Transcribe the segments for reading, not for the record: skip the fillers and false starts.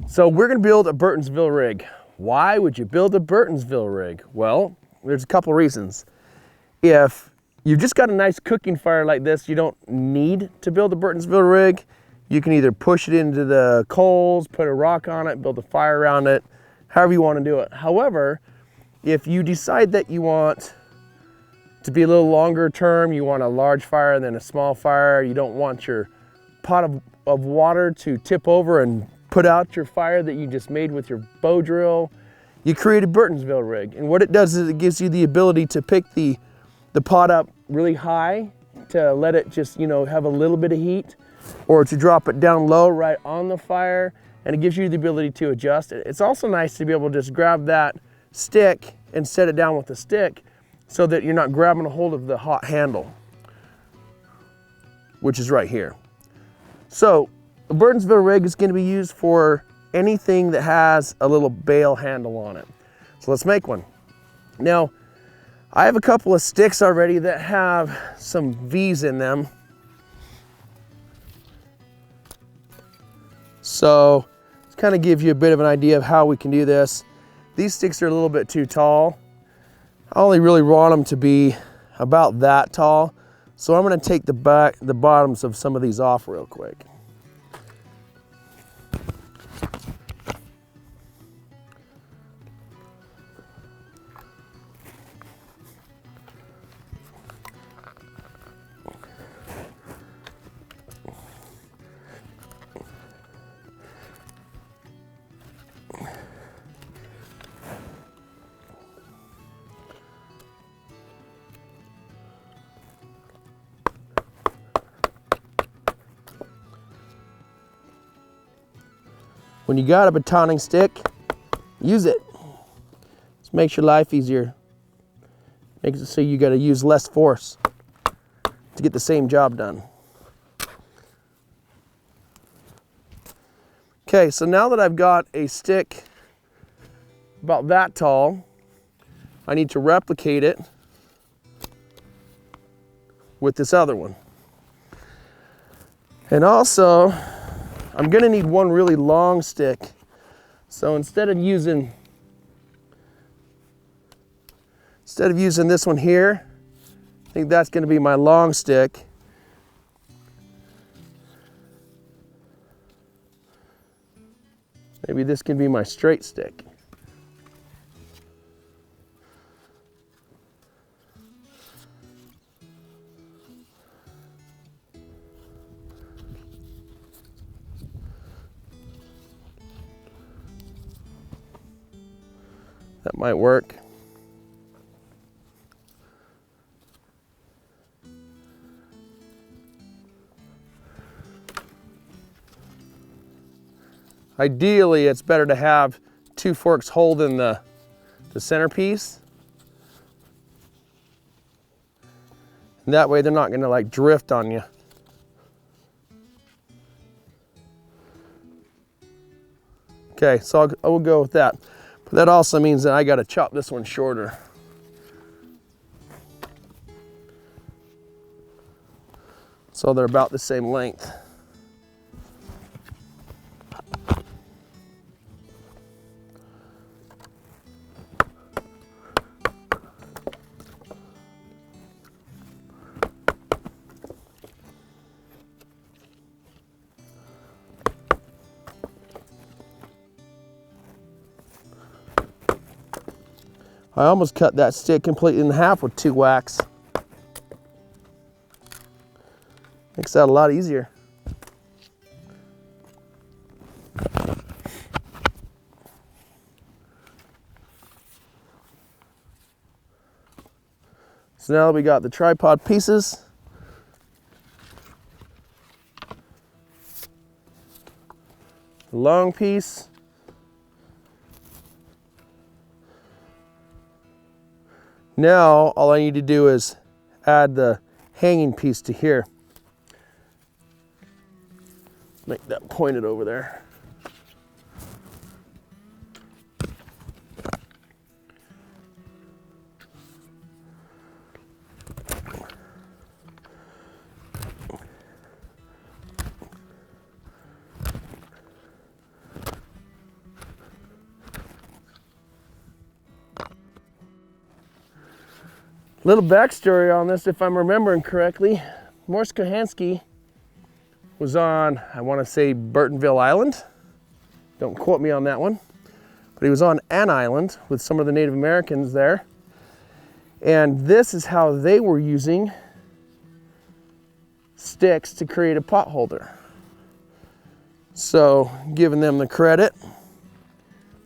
So we're gonna build a Burtonsville rig. Why would you build a Burtonsville rig? Well, there's a couple reasons. If you've just got a nice cooking fire like this, you don't need to build a Burtonsville rig. You can either push it into the coals, put a rock on it, build a fire around it, however you want to do it. However, if you decide that you want to be a little longer term, you want a large fire than a small fire, you don't want your pot of water to tip over and put out your fire that you just made with your bow drill, you create a Burtonsville rig. And what it does is it gives you the ability to pick the pot up really high, to let it just, have a little bit of heat, or to drop it down low right on the fire, and it gives you the ability to adjust it. It's also nice to be able to just grab that stick and set it down with the stick so that you're not grabbing a hold of the hot handle, which is right here. So a Burtonsville rig is going to be used for anything that has a little bail handle on it. So let's make one. Now, I have a couple of sticks already that have some V's in them. So to kind of give you a bit of an idea of how we can do this. These sticks are a little bit too tall. I only really want them to be about that tall. So I'm going to take the bottoms of some of these off real quick. When you got a batoning stick, use it. This makes your life easier. Makes it so you got to use less force to get the same job done. Okay, so now that I've got a stick about that tall, I need to replicate it with this other one. And also, I'm gonna need one really long stick. So instead of using this one here, I think that's gonna be my long stick. Maybe this can be my straight stick. That might work. Ideally, it's better to have two forks holding the centerpiece. And that way they're not gonna like drift on you. Okay, so I will go with that. But that also means that I gotta chop this one shorter. So they're about the same length. I almost cut that stick completely in half with 2 whacks. Makes that a lot easier. So now that we got the tripod pieces, the long piece, now all I need to do is add the hanging piece to here. Make that pointed over there. Little backstory on this, if I'm remembering correctly, Morse Kohansky was on, I want to say, Burtonville Island. Don't quote me on that one. But he was on an island with some of the Native Americans there. And this is how they were using sticks to create a pot holder. So, giving them the credit,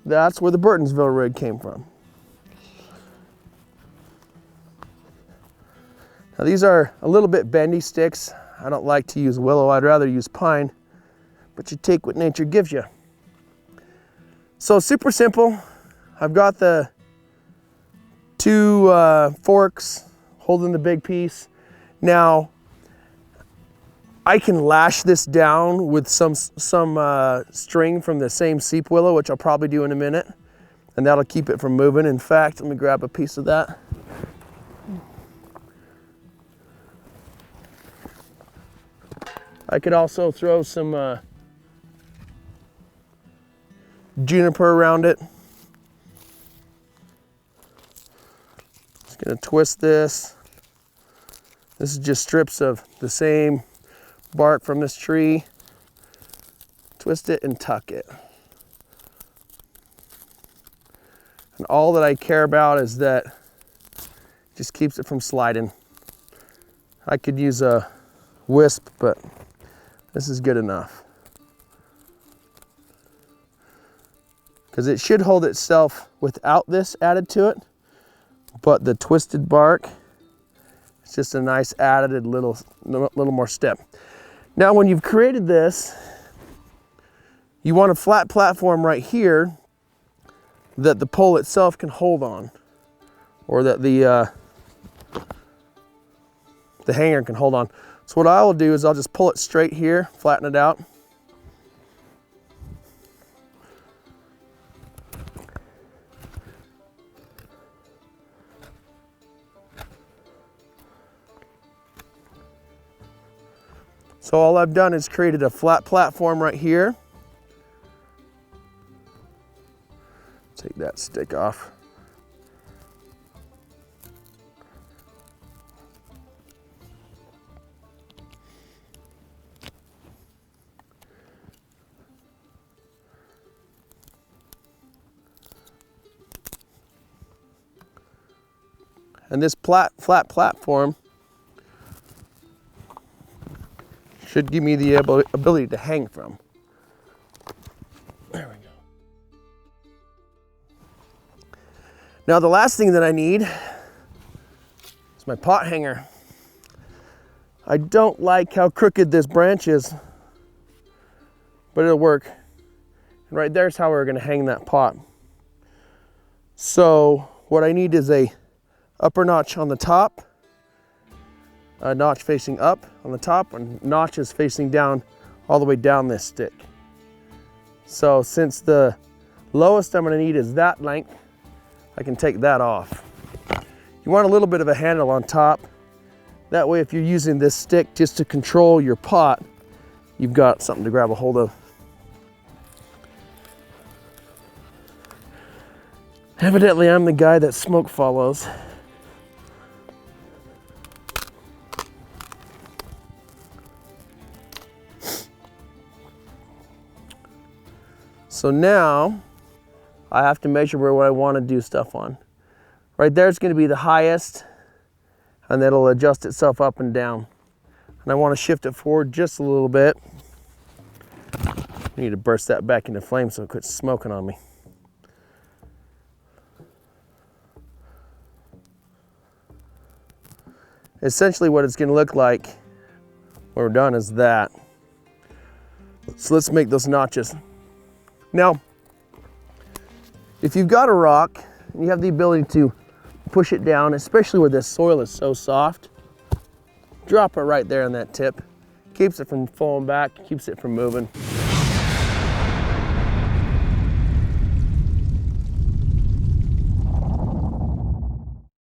that's where the Burtonsville rig came from. Now these are a little bit bendy sticks. I don't like to use willow, I'd rather use pine, but you take what nature gives you. So super simple. I've got the two forks holding the big piece. Now, I can lash this down with some string from the same seep willow, which I'll probably do in a minute, and that'll keep it from moving. In fact, let me grab a piece of that. I could also throw some juniper around it. Just gonna twist this. This is just strips of the same bark from this tree. Twist it and tuck it. And all that I care about is that it just keeps it from sliding. I could use a wisp, but this is good enough. Because it should hold itself without this added to it, but the twisted bark, it's just a nice added little more step. Now when you've created this, you want a flat platform right here that the pole itself can hold on, or that the hanger can hold on. So what I will do is I'll just pull it straight here, flatten it out. So all I've done is created a flat platform right here. Take that stick off. And this flat platform should give me the ability to hang from. There we go. Now the last thing that I need is my pot hanger. I don't like how crooked this branch is, but it'll work. And right there's how we're gonna hang that pot. So what I need is a upper notch on the top, a notch facing up on the top, and notches facing down all the way down this stick. So since the lowest I'm going to need is that length, I can take that off. You want a little bit of a handle on top. That way if you're using this stick just to control your pot, you've got something to grab a hold of. Evidently I'm the guy that smoke follows. So now I have to measure where I want to do stuff on. Right there is going to be the highest, and that'll adjust itself up and down. And I want to shift it forward just a little bit. I need to burst that back into flame so it quits smoking on me. Essentially what it's going to look like when we're done is that. So let's make those notches. Now, if you've got a rock and you have the ability to push it down, especially where this soil is so soft, drop it right there on that tip. Keeps it from falling back, keeps it from moving.